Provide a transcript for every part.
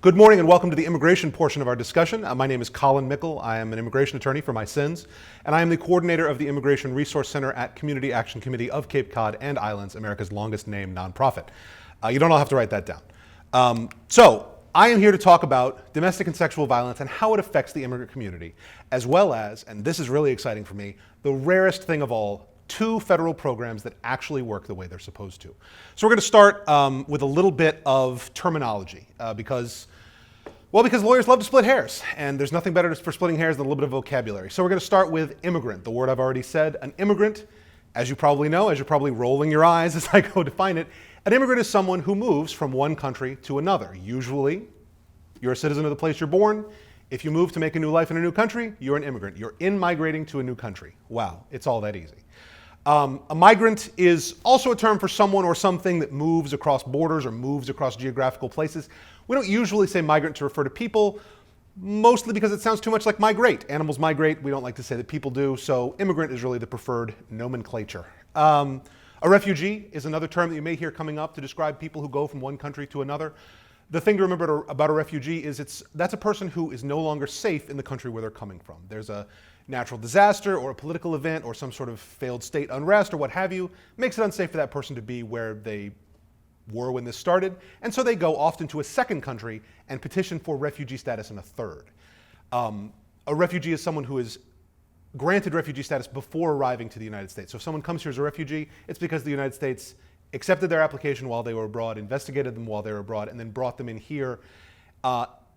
Good morning and welcome to the immigration portion of our discussion. My name is Colin Mickle. I am an immigration attorney for my sins, and I am the coordinator of the Immigration Resource Center at Community Action Committee of Cape Cod and Islands, America's longest named nonprofit. You don't all have to write that down. So I am here to talk about domestic and sexual violence and how it affects the immigrant community, as well as, and this is really exciting for me, the rarest thing of all, two federal programs that actually work the way they're supposed to. So we're going to start with a little bit of terminology because lawyers love to split hairs, and there's nothing better for splitting hairs than a little bit of vocabulary. So we're going to start with immigrant, the word I've already said. An immigrant, as you probably know, as you're probably rolling your eyes as I go define it, an immigrant is someone who moves from one country to another. Usually, you're a citizen of the place you're born. If you move to make a new life in a new country, you're an immigrant. You're in-migrating to a new country. Wow, it's all that easy. A migrant is also a term for someone or something that moves across borders or moves across geographical places. We don't usually say migrant to refer to people, mostly because it sounds too much like migrate. Animals migrate. We don't like to say that people do. So immigrant is really the preferred nomenclature. A refugee is another term that you may hear coming up to describe people who go from one country to another. The thing to remember about a refugee is that's a person who is no longer safe in the country where they're coming from. There's a natural disaster or a political event or some sort of failed state unrest or what have you, makes it unsafe for that person to be where they were when this started. And so they go often to a second country and petition for refugee status in a third. A refugee is someone who is granted refugee status before arriving to the United States. So if someone comes here as a refugee, it's because the United States accepted their application while they were abroad, investigated them while they were abroad, and then brought them in here.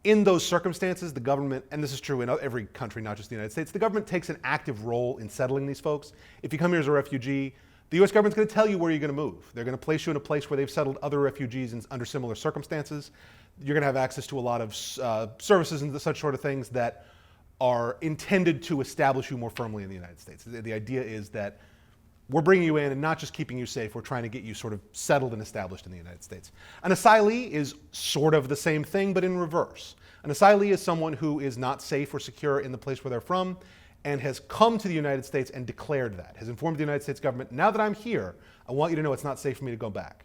In those circumstances, the government, and this is true in every country, not just the United States, the government takes an active role in settling these folks. If you come here as a refugee, the US government's going to tell you where you're going to move. They're going to place you in a place where they've settled other refugees under similar circumstances. You're going to have access to a lot of services and such sort of things that are intended to establish you more firmly in the United States. The idea is that we're bringing you in and not just keeping you safe, we're trying to get you sort of settled and established in the United States. An asylee is sort of the same thing, but in reverse. An asylee is someone who is not safe or secure in the place where they're from and has come to the United States and declared that, has informed the United States government, now that I'm here, I want you to know it's not safe for me to go back.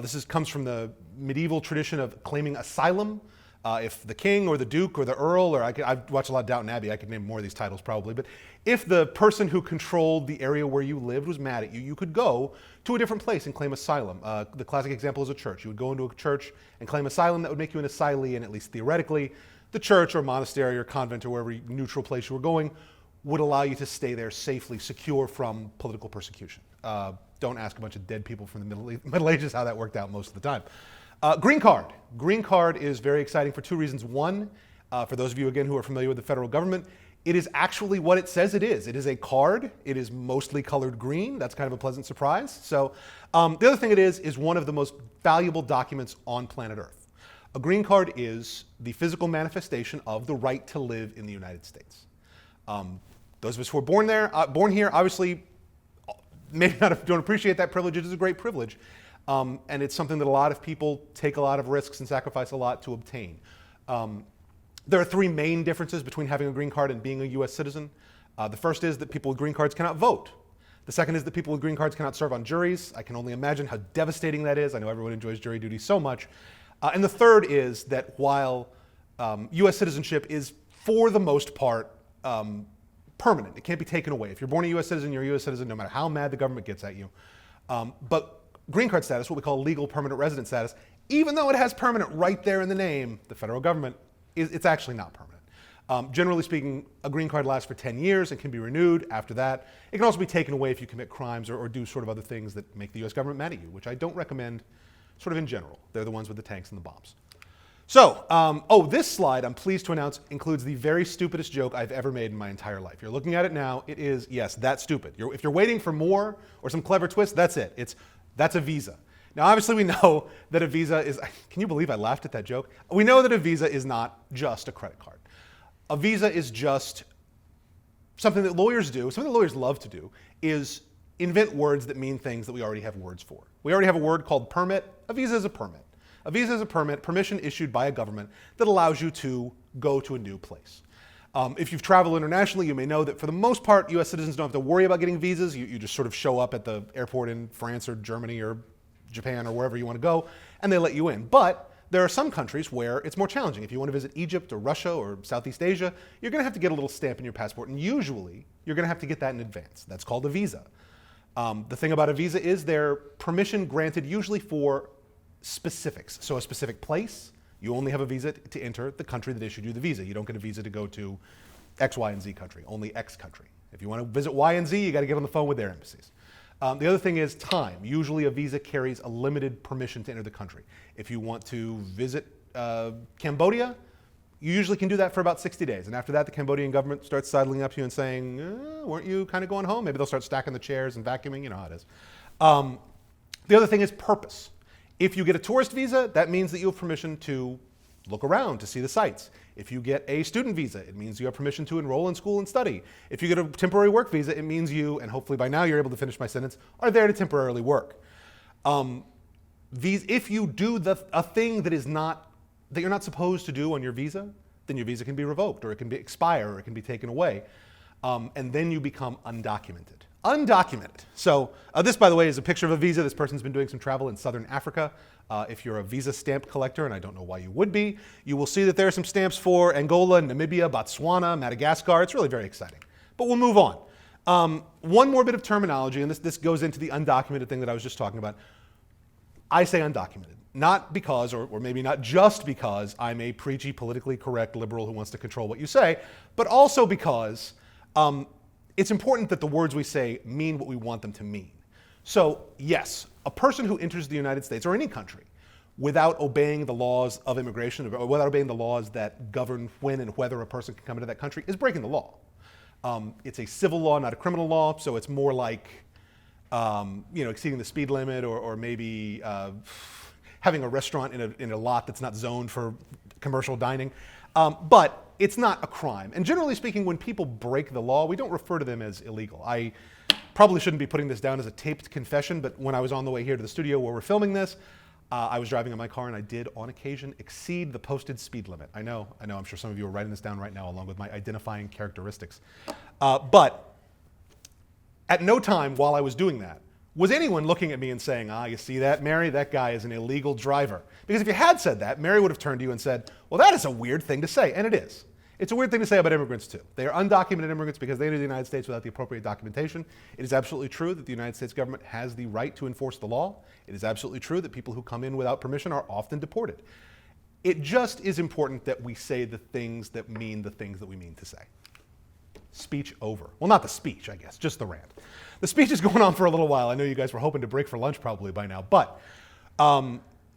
This comes from the medieval tradition of claiming asylum. If the king or the duke or the earl, or I've watched a lot of Downton Abbey, I could name more of these titles probably, but if the person who controlled the area where you lived was mad at you, you could go to a different place and claim asylum. The classic example is a church. You would go into a church and claim asylum. That would make you an asylee, and at least theoretically, the church or monastery or convent or wherever neutral place you were going would allow you to stay there safely, secure from political persecution. Don't ask a bunch of dead people from the Middle Ages how that worked out most of the time. Green card. Green card is very exciting for two reasons. One, for those of you, again, who are familiar with the federal government, it is actually what it says it is. It is a card. It is mostly colored green. That's kind of a pleasant surprise. So the other thing it is one of the most valuable documents on planet Earth. A green card is the physical manifestation of the right to live in the United States. Those of us who are born here, obviously, maybe don't appreciate that privilege. It is a great privilege. And it's something that a lot of people take a lot of risks and sacrifice a lot to obtain. There are three main differences between having a green card and being a US citizen. The first is that people with green cards cannot vote. The second is that people with green cards cannot serve on juries. I can only imagine how devastating that is. I know everyone enjoys jury duty so much. And the third is that while US citizenship is, for the most part, permanent, it can't be taken away. If you're born a US citizen, you're a US citizen no matter how mad the government gets at you. But green card status, what we call legal permanent resident status, even though it has permanent right there in the name, the federal government, it's actually not permanent. Generally speaking, a green card lasts for 10 years and can be renewed after that. It can also be taken away if you commit crimes or do sort of other things that make the US government mad at you, which I don't recommend sort of in general. They're the ones with the tanks and the bombs. So, this slide, I'm pleased to announce, includes the very stupidest joke I've ever made in my entire life. You're looking at it now, it is, yes, that stupid. If you're waiting for more or some clever twist, that's it. That's a visa. Now, obviously, we know that a visa is, can you believe I laughed at that joke? We know that a visa is not just a credit card. A visa is just something that lawyers do, something that lawyers love to do, is invent words that mean things that we already have words for. We already have a word called permit. A visa is a permit. A visa is a permission issued by a government that allows you to go to a new place. If you've traveled internationally, you may know that for the most part, US citizens don't have to worry about getting visas. You just sort of show up at the airport in France or Germany or Japan or wherever you want to go, and they let you in. But there are some countries where it's more challenging. If you want to visit Egypt or Russia or Southeast Asia, you're going to have to get a little stamp in your passport, and usually you're going to have to get that in advance. That's called a visa. The thing about a visa is they're permission granted usually for specifics. So a specific place, you only have a visa to enter the country that issued you the visa. You don't get a visa to go to X, Y, and Z country, only X country. If you want to visit Y and Z, you got to get on the phone with their embassies. The other thing is time. Usually a visa carries a limited permission to enter the country. If you want to visit Cambodia, you usually can do that for about 60 days. And after that, the Cambodian government starts sidling up to you and saying, weren't you kind of going home? Maybe they'll start stacking the chairs and vacuuming. You know how it is. The other thing is purpose. If you get a tourist visa, that means that you have permission to look around, to see the sights. If you get a student visa, it means you have permission to enroll in school and study. If you get a temporary work visa, it means you, and hopefully by now you're able to finish my sentence, are there to temporarily work. If you do a thing that you're not supposed to do on your visa, then your visa can be revoked, or it can expire, or it can be taken away. And then you become undocumented. Undocumented. So this, by the way, is a picture of a visa. This person's been doing some travel in southern Africa. If you're a visa stamp collector, and I don't know why you would be, you will see that there are some stamps for Angola, Namibia, Botswana, Madagascar. It's really very exciting. But we'll move on. One more bit of terminology, and this goes into the undocumented thing that I was just talking about. I say undocumented, not because, or maybe not just because, I'm a preachy, politically correct liberal who wants to control what you say, but also because it's important that the words we say mean what we want them to mean. So yes, a person who enters the United States or any country without obeying the laws of immigration, or without obeying the laws that govern when and whether a person can come into that country, is breaking the law. It's a civil law, not a criminal law, so it's more like exceeding the speed limit, or maybe having a restaurant in a lot that's not zoned for commercial dining. But it's not a crime. And generally speaking, when people break the law, we don't refer to them as illegal. I probably shouldn't be putting this down as a taped confession, but when I was on the way here to the studio where we're filming this, I was driving in my car and I did, on occasion, exceed the posted speed limit. I know, I'm sure some of you are writing this down right now along with my identifying characteristics. But at no time while I was doing that was anyone looking at me and saying, you see that, Mary? That guy is an illegal driver. Because if you had said that, Mary would have turned to you and said, well, that is a weird thing to say. And it is. It's a weird thing to say about immigrants, too. They are undocumented immigrants because they enter the United States without the appropriate documentation. It is absolutely true that the United States government has the right to enforce the law. It is absolutely true that people who come in without permission are often deported. It just is important that we say the things that mean the things that we mean to say. Speech over. Well, not the speech, I guess, just the rant. The speech is going on for a little while. I know you guys were hoping to break for lunch probably by now, but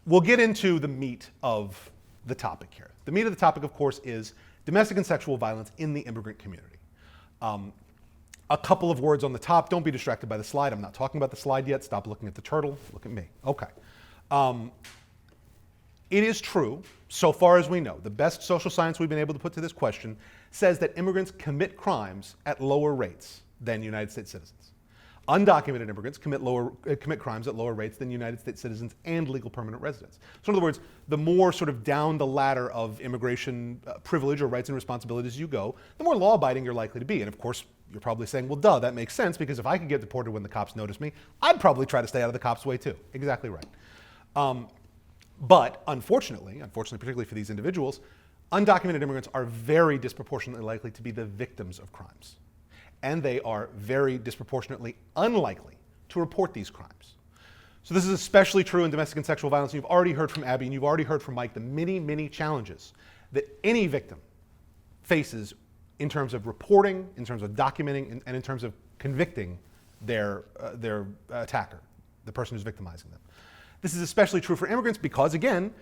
we'll get into the meat of the topic here. The meat of the topic, of course, is domestic and sexual violence in the immigrant community. A couple of words on the top. Don't be distracted by the slide. I'm not talking about the slide yet. Stop looking at the turtle. Look at me. Okay. It is true, so far as we know, the best social science we've been able to put to this question says that immigrants commit crimes at lower rates than United States citizens. Undocumented immigrants commit crimes at lower rates than United States citizens and legal permanent residents. So in other words, the more sort of down the ladder of immigration privilege or rights and responsibilities you go, the more law-abiding you're likely to be. And of course, you're probably saying, well, duh, that makes sense, because if I could get deported when the cops notice me, I'd probably try to stay out of the cops' way too. Exactly right. But unfortunately, particularly for these individuals, undocumented immigrants are very disproportionately likely to be the victims of crimes. And they are very disproportionately unlikely to report these crimes. So this is especially true in domestic and sexual violence. You've already heard from Abby and you've already heard from Mike the many, many challenges that any victim faces in terms of reporting, in terms of documenting, and in terms of convicting their attacker, the person who's victimizing them. This is especially true for immigrants because, again,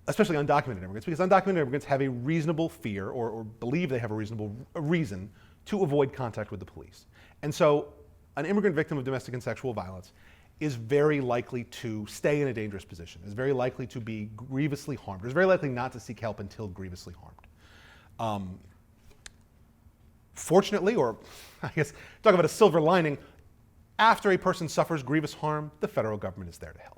especially undocumented immigrants, because undocumented immigrants have a reasonable fear or believe they have a reasonable reason to avoid contact with the police. And so an immigrant victim of domestic and sexual violence is very likely to stay in a dangerous position, is very likely to be grievously harmed, is very likely not to seek help until grievously harmed. Fortunately, or I guess talk about a silver lining, after a person suffers grievous harm, the federal government is there to help.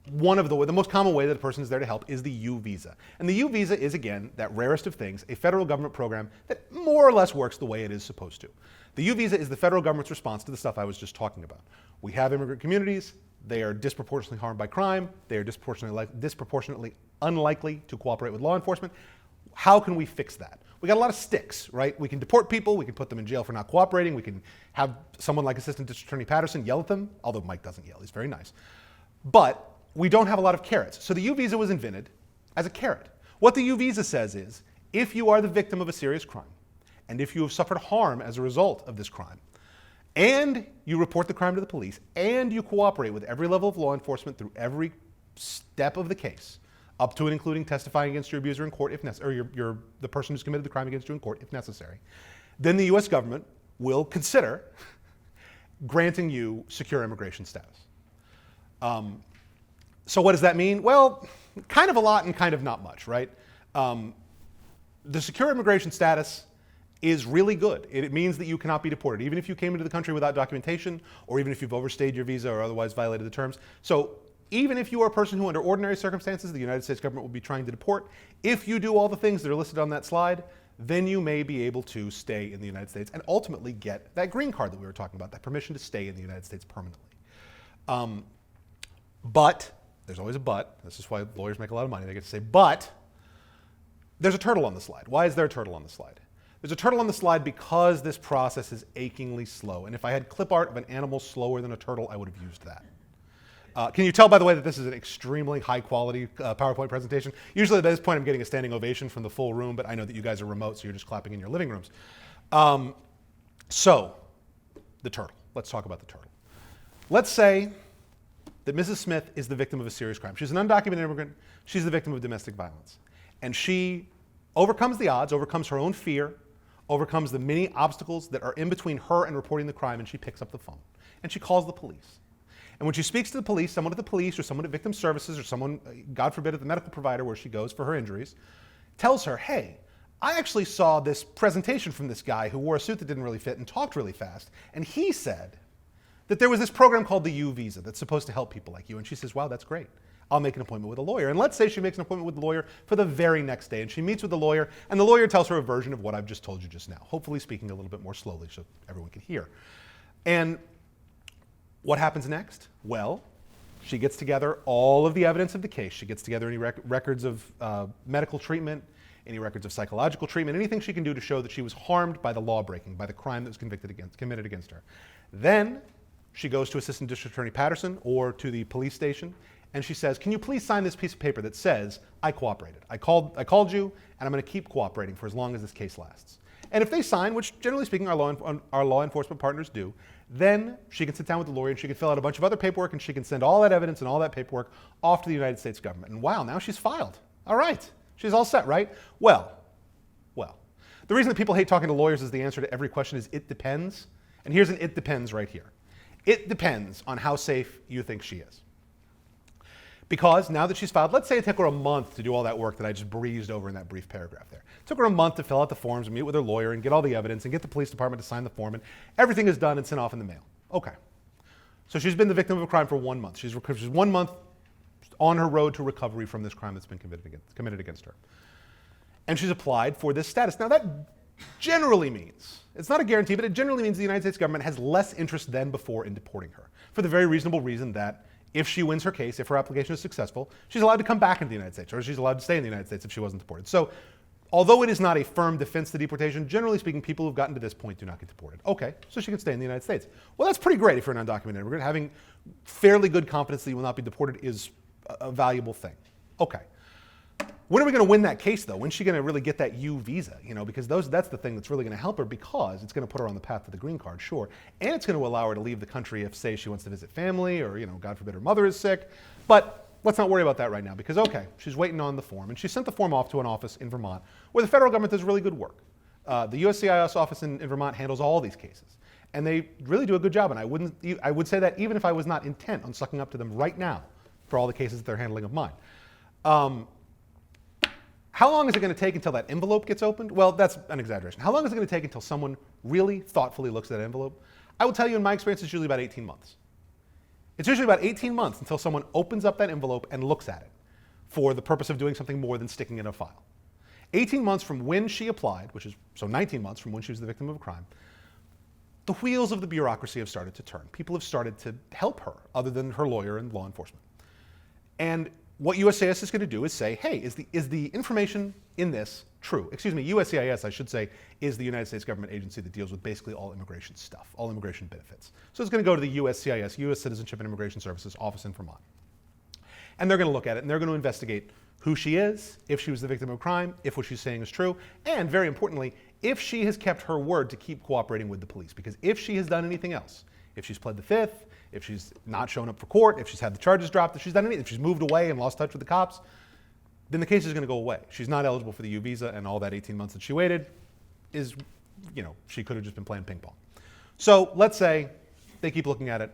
The most common way that a person is there to help is the U visa. And the U visa is, again, that rarest of things, a federal government program that more or less works the way it is supposed to. The U visa is the federal government's response to the stuff I was just talking about. We have immigrant communities, they are disproportionately harmed by crime, they are disproportionately unlikely to cooperate with law enforcement. How can we fix that? We got a lot of sticks, right? We can deport people, we can put them in jail for not cooperating, we can have someone like Assistant District Attorney Patterson yell at them, although Mike doesn't yell, he's very nice. But we don't have a lot of carrots. So the U visa was invented as a carrot. What the U visa says is, if you are the victim of a serious crime, and if you have suffered harm as a result of this crime, and you report the crime to the police, and you cooperate with every level of law enforcement through every step of the case, up to and including testifying against your abuser in court if necessary, or the person who's committed the crime against you in court if necessary, then the US government will consider granting you secure immigration status. So what does that mean? Well, kind of a lot and kind of not much, right? The secure immigration status is really good. It means that you cannot be deported, even if you came into the country without documentation, or even if you've overstayed your visa or otherwise violated the terms. So even if you are a person who under ordinary circumstances the United States government will be trying to deport, if you do all the things that are listed on that slide, then you may be able to stay in the United States and ultimately get that green card that we were talking about, that permission to stay in the United States permanently. But, there's always a but, this is why lawyers make a lot of money, they get to say, but there's a turtle on the slide. Why is there a turtle on the slide? There's a turtle on the slide because this process is achingly slow. And if I had clip art of an animal slower than a turtle, I would have used that. Can you tell, by the way, that this is an extremely high-quality PowerPoint presentation? Usually at this point I'm getting a standing ovation from the full room, but I know that you guys are remote, so you're just clapping in your living rooms. So, the turtle. Let's talk about the turtle. Let's say that Mrs. Smith is the victim of a serious crime. She's an undocumented immigrant. She's the victim of domestic violence. And she overcomes the odds, overcomes her own fear, overcomes the many obstacles that are in between her and reporting the crime, and she picks up the phone. And she calls the police. And when she speaks to the police, someone at the police or someone at Victim Services or someone, God forbid, at the medical provider where she goes for her injuries, tells her, hey, I actually saw this presentation from this guy who wore a suit that didn't really fit and talked really fast. And he said that there was this program called the U visa that's supposed to help people like you. And she says, wow, that's great. I'll make an appointment with a lawyer. And let's say she makes an appointment with the lawyer for the very next day. And she meets with the lawyer, and the lawyer tells her a version of what I've just told you just now, hopefully speaking a little bit more slowly so everyone can hear. And what happens next? Well, she gets together all of the evidence of the case. She gets together any records of medical treatment, any records of psychological treatment, anything she can do to show that she was harmed by the law breaking, by the crime that was committed against her. Then she goes to Assistant District Attorney Patterson or to the police station, and she says, can you please sign this piece of paper that says, I cooperated. I called you, and I'm going to keep cooperating for as long as this case lasts. And if they sign, which generally speaking our law enforcement partners do, then she can sit down with the lawyer and she can fill out a bunch of other paperwork and she can send all that evidence and all that paperwork off to the United States government. And wow, now she's filed. All right, she's all set, right? Well. The reason that people hate talking to lawyers is the answer to every question is it depends. And here's an it depends right here. It depends on how safe you think she is. Because now that she's filed, let's say it took her a month to do all that work that I just breezed over in that brief paragraph there. It took her a month to fill out the forms and meet with her lawyer and get all the evidence and get the police department to sign the form, and everything is done and sent off in the mail. Okay. So she's been the victim of a crime for 1 month. She's 1 month on her road to recovery from this crime that's been committed against her. And she's applied for this status. Now that generally means, it's not a guarantee, but it generally means the United States government has less interest than before in deporting her, for the very reasonable reason that if she wins her case, if her application is successful, she's allowed to come back into the United States, or she's allowed to stay in the United States if she wasn't deported. So, although it is not a firm defense to deportation, generally speaking, people who've gotten to this point do not get deported. Okay, so she can stay in the United States. Well, that's pretty great if you're an undocumented immigrant. Having fairly good confidence that you will not be deported is a valuable thing. Okay. When are we going to win that case, though? When's she going to really get that U visa? You know, because that's the thing that's really going to help her, because it's going to put her on the path to the green card, sure. And it's going to allow her to leave the country if, say, she wants to visit family or, you know, God forbid her mother is sick. But let's not worry about that right now, because, okay, she's waiting on the form. And she sent the form off to an office in Vermont where the federal government does really good work. The USCIS office in Vermont handles all these cases. And they really do a good job. And I would say that even if I was not intent on sucking up to them right now for all the cases that they're handling of mine. How long is it going to take until that envelope gets opened? Well, that's an exaggeration. How long is it going to take until someone really thoughtfully looks at that envelope? I will tell you, in my experience, it's usually about 18 months. It's usually about 18 months until someone opens up that envelope and looks at it for the purpose of doing something more than sticking in a file. 18 months from when she applied, which is, so 19 months from when she was the victim of a crime, the wheels of the bureaucracy have started to turn. People have started to help her, other than her lawyer and law enforcement. And what USCIS is going to do is say, hey, is the information in this true? Excuse me, USCIS, I should say, is the United States government agency that deals with basically all immigration stuff, all immigration benefits. So it's going to go to the USCIS, U.S. Citizenship and Immigration Services office in Vermont. And they're going to look at it, and they're going to investigate who she is, if she was the victim of a crime, if what she's saying is true, and very importantly, if she has kept her word to keep cooperating with the police. Because if she has done anything else, if she's pled the fifth, if she's not shown up for court, if she's had the charges dropped, if she's done anything, if she's moved away and lost touch with the cops, then the case is going to go away. She's not eligible for the U visa, and all that 18 months that she waited is, she could have just been playing ping pong. So let's say they keep looking at it,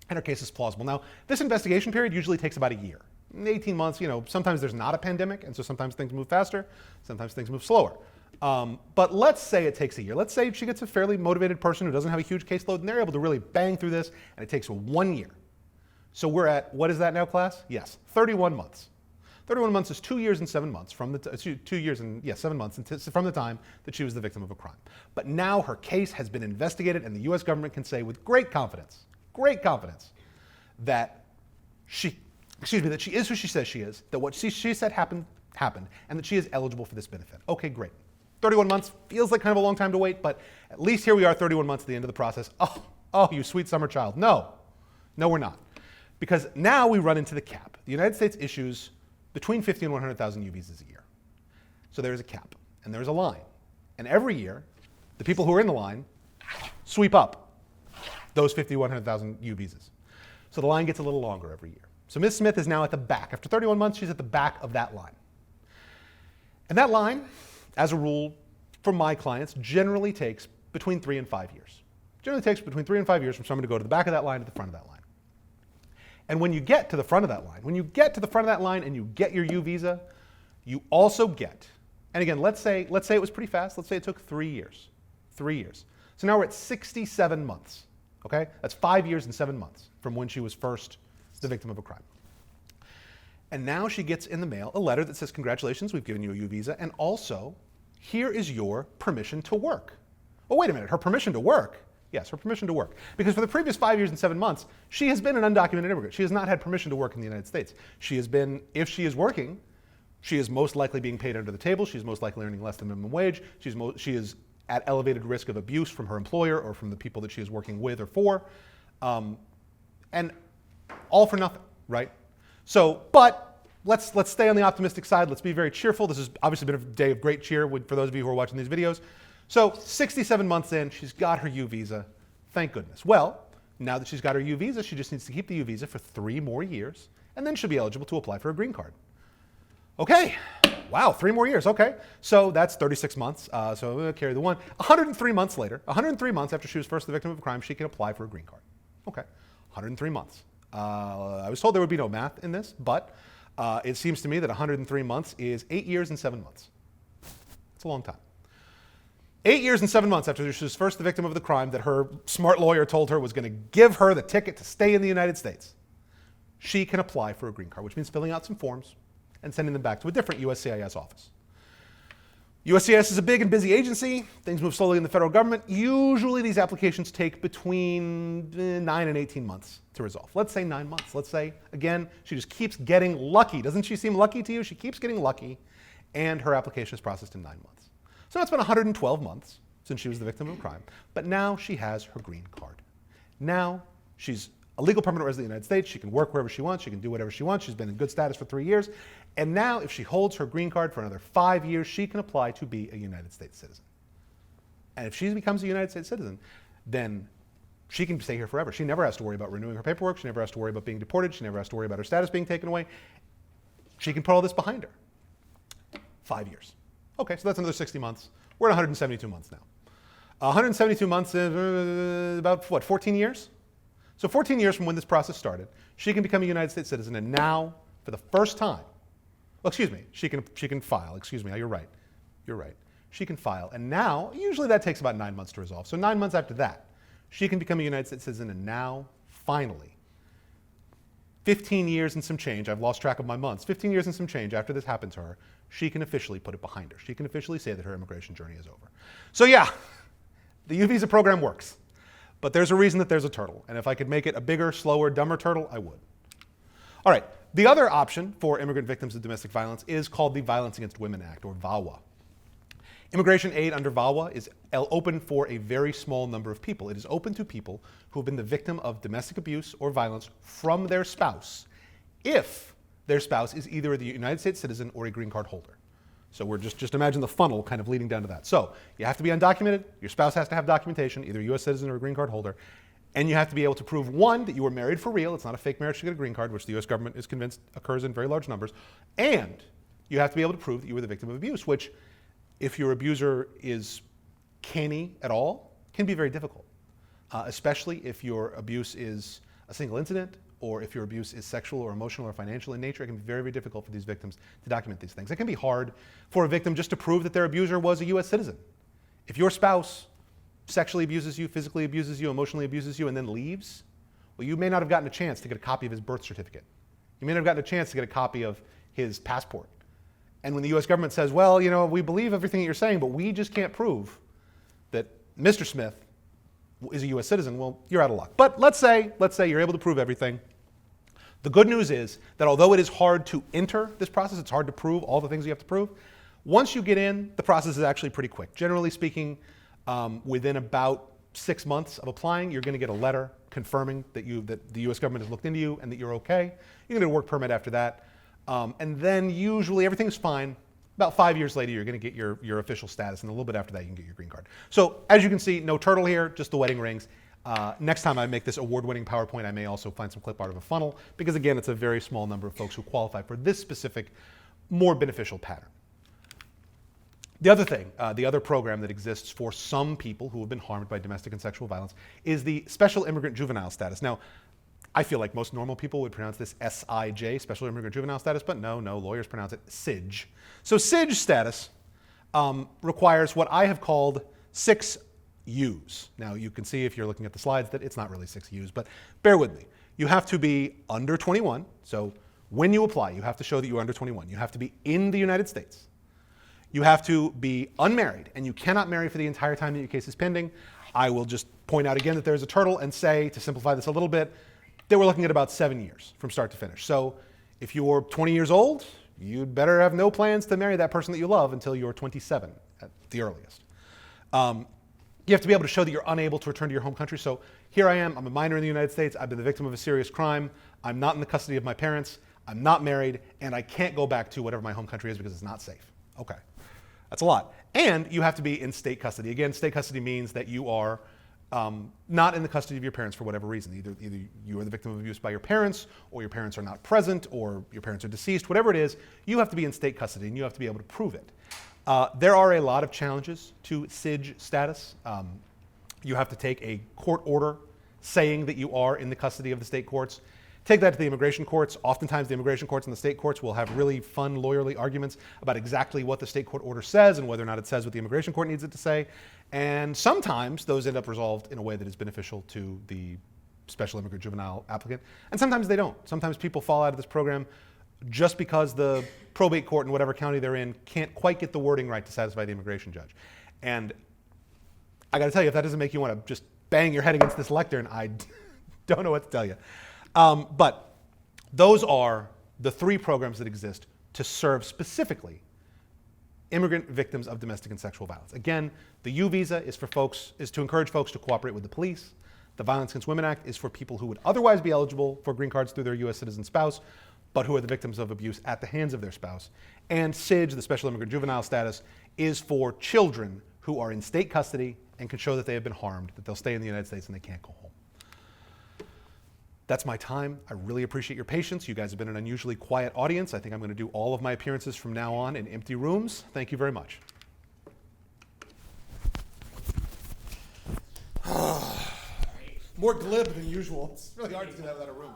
and her case is plausible. Now, this investigation period usually takes about a year. 18 months, sometimes there's not a pandemic, and so sometimes things move faster, sometimes things move slower. But let's say it takes a year. Let's say she gets a fairly motivated person who doesn't have a huge caseload, and they're able to really bang through this, and it takes 1 year. So we're at, what is that now, class? Yes, 31 months. 31 months is 2 years and 7 months from the 2 years and 7 months from the time that she was the victim of a crime. But now her case has been investigated, and the U.S. government can say with great confidence, that she is who she says she is, that what she said happened, and that she is eligible for this benefit. Okay, great. 31 months feels like kind of a long time to wait, but at least here we are 31 months at the end of the process. Oh, you sweet summer child. No, we're not. Because now we run into the cap. The United States issues between 50 and 100,000 U visas a year. So there's a cap, and there's a line. And every year, the people who are in the line sweep up those 50, 100,000 U visas. So the line gets a little longer every year. So Ms. Smith is now at the back. After 31 months, she's at the back of that line. And that line, as a rule, for my clients, generally takes between 3 and 5 years. Generally takes between 3 and 5 years for someone to go to the back of that line to the front of that line. And when you get to the front of that line, and you get your U visa, you also get, and again, let's say it was pretty fast. Let's say it took 3 years. 3 years. So now we're at 67 months. Okay? That's 5 years and 7 months from when she was first the victim of a crime. And now she gets in the mail a letter that says, congratulations, we've given you a U visa, and also, here is your permission to work. Well, wait a minute, her permission to work? Yes, her permission to work. Because for the previous 5 years and 7 months, she has been an undocumented immigrant. She has not had permission to work in the United States. She has been, if she is working, she is most likely being paid under the table. She's most likely earning less than minimum wage. She is at elevated risk of abuse from her employer or from the people that she is working with or for. And all for nothing, right? So, but let's stay on the optimistic side. Let's be very cheerful. This has obviously been a day of great cheer for those of you who are watching these videos. So 67 months in, she's got her U visa. Thank goodness. Well, now that she's got her U visa, she just needs to keep the U visa for 3 more years, and then she'll be eligible to apply for a green card. Okay. Wow, 3 more years. Okay. So that's 36 months. So we'll carry the one. 103 months later, 103 months after she was first the victim of a crime, she can apply for a green card. Okay. 103 months. I was told there would be no math in this, but it seems to me that 103 months is 8 years and 7 months. It's a long time. 8 years and 7 months after she was first the victim of the crime that her smart lawyer told her was going to give her the ticket to stay in the United States, she can apply for a green card, which means filling out some forms and sending them back to a different USCIS office. USCIS is a big and busy agency. Things move slowly in the federal government. Usually these applications take between 9 and 18 months to resolve. Let's say 9 months. Let's say, again, she just keeps getting lucky. Doesn't she seem lucky to you? She keeps getting lucky, and her application is processed in 9 months. So it's been 112 months since she was the victim of a crime, but now she has her green card. Now she's a legal permanent resident of the United States. She can work wherever she wants. She can do whatever she wants. She's been in good status for 3 years. And now if she holds her green card for another 5 years, she can apply to be a United States citizen. And if she becomes a United States citizen, then she can stay here forever. She never has to worry about renewing her paperwork. She never has to worry about being deported. She never has to worry about her status being taken away. She can put all this behind her. 5 years. Okay, so that's another 60 months. We're at 172 months now. 172 months is about, 14 years? So 14 years from when this process started, she can become a United States citizen, and now, for the first time, well, excuse me, she can file. Excuse me, you're right. You're right. She can file, and now, usually that takes about 9 months to resolve. So 9 months after that, she can become a United States citizen, and now, finally, 15 years and some change, I've lost track of my months, 15 years and some change after this happened to her, she can officially put it behind her. She can officially say that her immigration journey is over. So yeah, the U visa program works. But there's a reason that there's a turtle. And if I could make it a bigger, slower, dumber turtle, I would. All right. The other option for immigrant victims of domestic violence is called the Violence Against Women Act, or VAWA. Immigration aid under VAWA is open for a very small number of people. It is open to people who have been the victim of domestic abuse or violence from their spouse, if their spouse is either a United States citizen or a green card holder. So we're just imagine the funnel kind of leading down to that. So you have to be undocumented, your spouse has to have documentation, either a US citizen or a green card holder, and you have to be able to prove, one, that you were married for real, it's not a fake marriage to get a green card, which the US government is convinced occurs in very large numbers, and you have to be able to prove that you were the victim of abuse, which, if your abuser is canny at all, can be very difficult, especially if your abuse is a single incident, or if your abuse is sexual or emotional or financial in nature. It can be very, very difficult for these victims to document these things. It can be hard for a victim just to prove that their abuser was a US citizen. If your spouse sexually abuses you, physically abuses you, emotionally abuses you, and then leaves, well, you may not have gotten a chance to get a copy of his birth certificate. You may not have gotten a chance to get a copy of his passport. And when the US government says, well, you know, we believe everything that you're saying, but we just can't prove that Mr. Smith is a US citizen, well, you're out of luck. But let's say you're able to prove everything. The good news is that although it is hard to enter this process, it's hard to prove all the things you have to prove, once you get in, the process is actually pretty quick. Generally speaking, within about 6 months of applying, you're going to get a letter confirming that the US government has looked into you and that you're okay. You're going to get a work permit after that. And then usually everything's fine. About 5 years later, you're going to get your official status, and a little bit after that, you can get your green card. So as you can see, no turtle here, just the wedding rings. Next time I make this award-winning PowerPoint, I may also find some clip art of a funnel, because again, it's a very small number of folks who qualify for this specific, more beneficial pattern. The other thing, the other program that exists for some people who have been harmed by domestic and sexual violence is the Special Immigrant Juvenile Status. Now, I feel like most normal people would pronounce this SIJ, Special Immigrant Juvenile Status, but no, lawyers pronounce it SIJ. So SIJ status requires what I have called 6 U's. Now, you can see if you're looking at the slides that it's not really 6 U's, but bear with me. You have to be under 21. So when you apply, you have to show that you're under 21. You have to be in the United States. You have to be unmarried, and you cannot marry for the entire time that your case is pending. I will just point out again that there's a turtle and say, to simplify this a little bit, that we're looking at about 7 years from start to finish. So if you're 20 years old, you'd better have no plans to marry that person that you love until you're 27 at the earliest. You have to be able to show that you're unable to return to your home country. So here I am, I'm a minor in the United States, I've been the victim of a serious crime, I'm not in the custody of my parents, I'm not married, and I can't go back to whatever my home country is because it's not safe. Okay, that's a lot. And you have to be in state custody. Again, state custody means that you are not in the custody of your parents for whatever reason. Either you are the victim of abuse by your parents, or your parents are not present, or your parents are deceased, whatever it is, you have to be in state custody and you have to be able to prove it. There are a lot of challenges to SIJ status. You have to take a court order saying that you are in the custody of the state courts. Take that to the immigration courts. Oftentimes the immigration courts and the state courts will have really fun, lawyerly arguments about exactly what the state court order says and whether or not it says what the immigration court needs it to say. And sometimes those end up resolved in a way that is beneficial to the special immigrant juvenile applicant. And sometimes they don't. Sometimes people fall out of this program just because the probate court in whatever county they're in can't quite get the wording right to satisfy the immigration judge. And I gotta tell you, if that doesn't make you want to just bang your head against this lectern, I don't know what to tell you. But those are the 3 programs that exist to serve specifically immigrant victims of domestic and sexual violence. Again, the U visa is to encourage folks to cooperate with the police. The Violence Against Women Act is for people who would otherwise be eligible for green cards through their US citizen spouse, but who are the victims of abuse at the hands of their spouse. And SIJ, the Special Immigrant Juvenile Status, is for children who are in state custody and can show that they have been harmed, that they'll stay in the United States and they can't go home. That's my time. I really appreciate your patience. You guys have been an unusually quiet audience. I think I'm going to do all of my appearances from now on in empty rooms. Thank you very much. More glib than usual. It's really hard to do that without a room.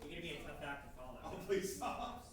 You're going to be a tough act to follow. Oh, please stop.